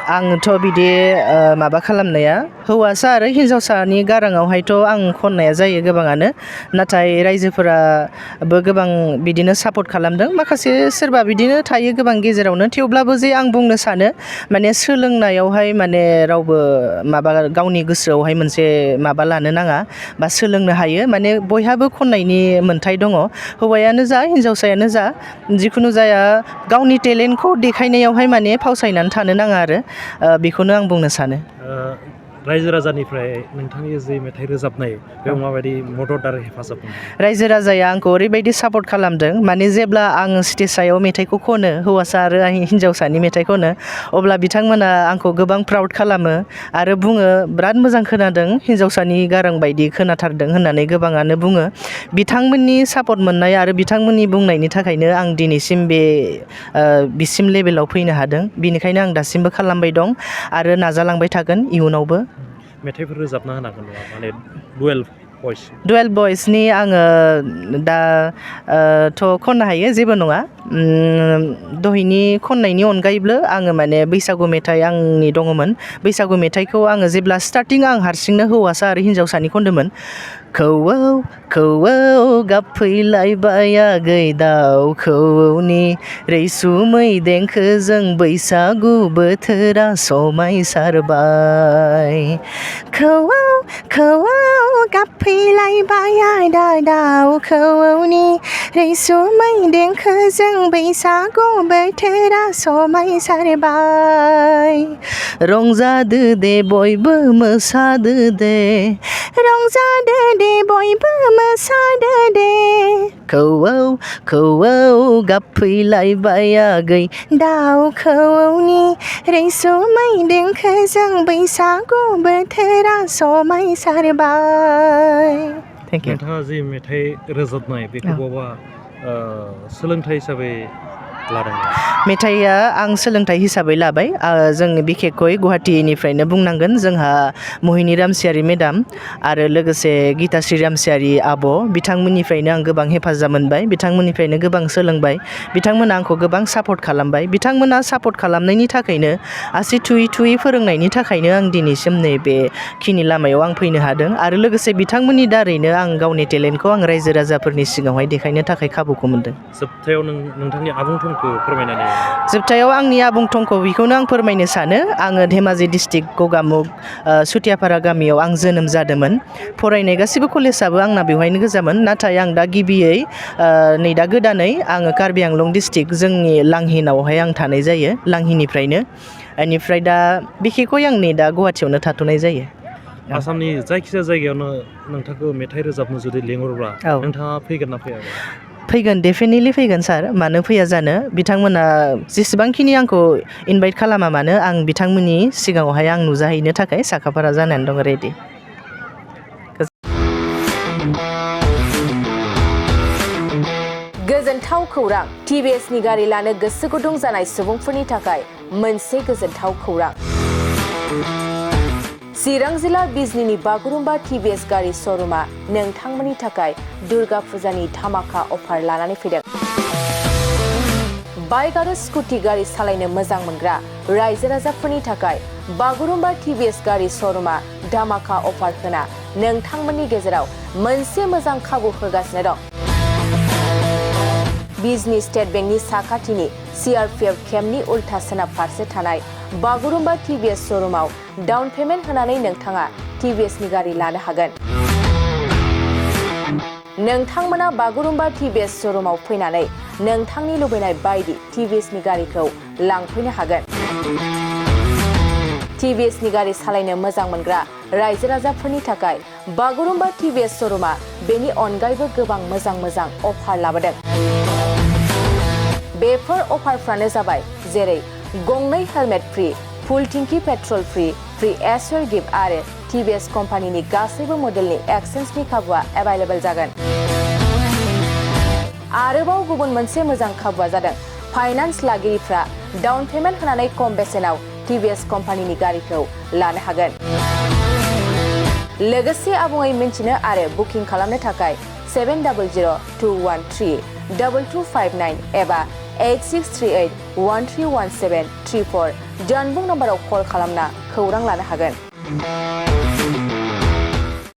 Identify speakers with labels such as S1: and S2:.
S1: आंथ' बिदि माबा खालामनाया हौवासा आरो हिन्जावसानि गाराङावहायथ' आं खननाया जायो गोबाङानो नाथाय रायजोफोराबो गोबां बिदिनो सापर्ट खालामदों माखासे सोरबा बिदिनो थायो गोबां गेजेरावनो थेवब्लाबो जे आं बुंनो सानो माने सोलोंनायावहाय माने रावबो माबा गावनि गोसोआवहाय मोनसे माबा लानो नाङा बा सोलोंनो हायो माने बयहाबो खननायनि मोन्थाय दङ हौवायानो जा हिन्जावसायानो जा जिखुनु जाया गावनि टेलेन्टखौ देखायनायावहाय माने फावसायनानै थानो नाङा आरो बेखौनो आं बुंनो सानो
S2: रायजो राजानिफ्राय नोंथांनि जि मेथाइ रोजाबनाय बेयाव माबायदि मदद आरो हेफाजाब मोनो
S1: रायजो राजाया आंखौ ओरैबायदि सापर्ट खालामदों माने जेब्ला आं स्टेज सायाव मेथाइखौ खनो हौवासा आरो हिन्जावसानि मेथाइ खनो अब्ला बिथांमोना आंखौ गोबां प्राउड खालामो आरो बुङो बिराद मोजां खोनादों हिन्जावसानि गारां बायदि खोनाथारदों होननानै गोबाङानो बुङो बिथांमोननि सापर्ट मोननाय आरो बिथांमोननि बुंनायनि थाखायनो आं दिनैसिम बिसिम लेभेलाव फैनो हादों बिनिखायनो आं दासिमबो खालामबाय दं आरो नाजालांबाय थागोन इयुनावबो
S2: मेथाइफोर रोजाबना होनो हागोन नामा माने
S1: डुवेल भइसनि आङो दा थ' खननो हायो जेबो नङा दहायनि खननायनि अनगायैबो आङो माने बैसागु मेथाइ आंनि दङमोन बैसागु मेथाइखौ आङो जेब्ला स्टार्टिं आं हारसिंनो हौवासा आरो हिन्जावसानि खनदोंमोन खौवौ खौवौ गाबफैलायबाय आगै दाउ खौवौनि रैसुमै देंखोजों बैसागु बोथोरा समायसारबाय खौवौ खौवौ गाबफैलायबाय आदा दाउ खौवौनि रैसुमै देंखोजों बैसागु बोथोरा समायसारबाय रंजादो दे बयबो मोसादो दे रंजादो दे बयबो मोसादो दे खौवौ खौवौ गाबफैलायबाय आगै दाउ खौवौनि रैसुमै देंखोजों बैसागु बोथोरा समायसारबाय
S2: नोंथाङा जि मेथाइ रोजाबनाय बेखौ बबा सोलोंथाइ हिसाबै लादों
S1: मेथाइआ आं सोलोंथाइ हिसाबै लाबाय जों बिखेखयै गुवाहाटीनिफ्रायनो बुंनांगोन जोंहा महिनी रामसियारि मेडाम आरो लोगोसे गिताश्री रामसियारि आब' बिथांमोननिफ्रायनो आं गोबां हेफाजाब मोनबाय बिथांमोननिफ्रायनो गोबां सोलोंबाय बिथांमोना आंखौ गोबां सापर्ट खालामबाय बिथांमोना सापर्ट खालामनायनि थाखायनो आसि थुयै थुयै फोरोंनायनि थाखायनो आं दिनैसिम नैबेखिनि लामायाव आं फैनो हादों आरो लोगोसे बिथांमोननि दारैनो आं गावनि टेलेन्टखौ आं रायजो राजाफोरनि सिगाङावहाय देखायनो थाखाय खाबुखौ मोनदों
S2: जोबथायाव नोंथांनि आबुं थंखौ फोरमायनानै
S1: जोबथायाव आंनि आबुं थंखौ बेखौनो आं फोरमायनो सानो आङो धेमाजि डिस्ट्रिक्ट गगामुग सुथियापारा गामियाव आं जोनोम जादोंमोन फरायनाय गासैबो कलेजाबो आंना बेवहायनो गोजामोन नाथाय आं दा गिबियै नै दा गोदानै आङो कार्बि आंलं डिस्ट्रिक्ट जोंनि लांहिनावहाय आं थानाय जायो लांहिनिफ्रायनो बेनिफ्राय दा बिखेखयै आं नै दा गुवाहाटियावनो थाथ'नाय जायो
S2: आसामनि जायखिजाया जायगायावनो नोंथांखौ मेथाइ रोजाबनो जुदि लेंहरोब्ला नोंथाङा फैगोन ना फैया
S1: फैगोन डेफिनेटलि फैगोन सार मानो फैया जानो बिथांमोना जेसेबांखिनि आंखौ इनभाइट खालामा मानो आं बिथांमोननि सिगाङावहाय आं नुजाहैनो थाखाय साखाफारा जानानै दं रेडि
S3: गोजोनथाव खौरां टिभिएसनि गारि लानो गोसो गुदुं जानाय सुबुंफोरनि थाखाय मोनसे गोजोनथाव खौरां चिरां जिल्ला बिजनीनि बागुरुम्बा टिभिएस गारि श'रुमा नोंथांमोननि थाखाय दुर्गा फुजानि धामाका अफार लानानै फैदों बाइक आरो स्कुटि गारि सालायनो मोजां मोनग्रा रायजो राजाफोरनि थाखाय बागुरुम्बा टिभिएस गारि श'रुमा धामाका अफार होना नोंथांमोननि गेजेराव मोनसे मोजां खाबु होगासिनो दं बिजनी स्टेट बेंकनि साखाथिनि CRPF केम्पनि उल्था सोनाब फारसे थानाय बागुरुम्बा टिभिएस श'रुमाव डाउन पेमेन्ट होनानै नोंथाङा टिभिएसनि गारि लानो हागोन नोंथांमोना बागुरुम्बा टिभिएस श'रुमाव फैनानै नोंथांनि लुबैनाय बायदि टिभिएसनि गारिखौ लांफैनो हागोन टिभिएसनि गारि सालायनो मोजां मोनग्रा रायजो राजाफोरनि थाखाय बागुरुम्बा टिभिएस श'रुमा बेनि अनगायैबो गोबां मोजां मोजां अफार लाबोदों बेफोर अफारफ्रानो जाबाय जेरै गंनै हेलमेट फ्रि फुल टिंकि पेट्रल फ्रि एसर गिफ्ट आरो टिभिएस कम्पानिनि गासैबो मडेलनि एक्सचेन्जनि खाबुआ एभेलेबल जागोन आरोबाव गुबुन मोनसे मोजां खाबुआ जादों फाइनान्स लागिरिफ्रा डाउन पेमेन्ट होनानै खम बेसेनाव टिभिएस कम्पानिनि गारिखौ लानो हागोन लोगोसे आबुङै मिन्थिनो आरो बुकिं खालामनो थाखाय 7002132259 एबा 8638131734 जानबुं नाम्बाराव कल खालामना खौरां लानो हागोन।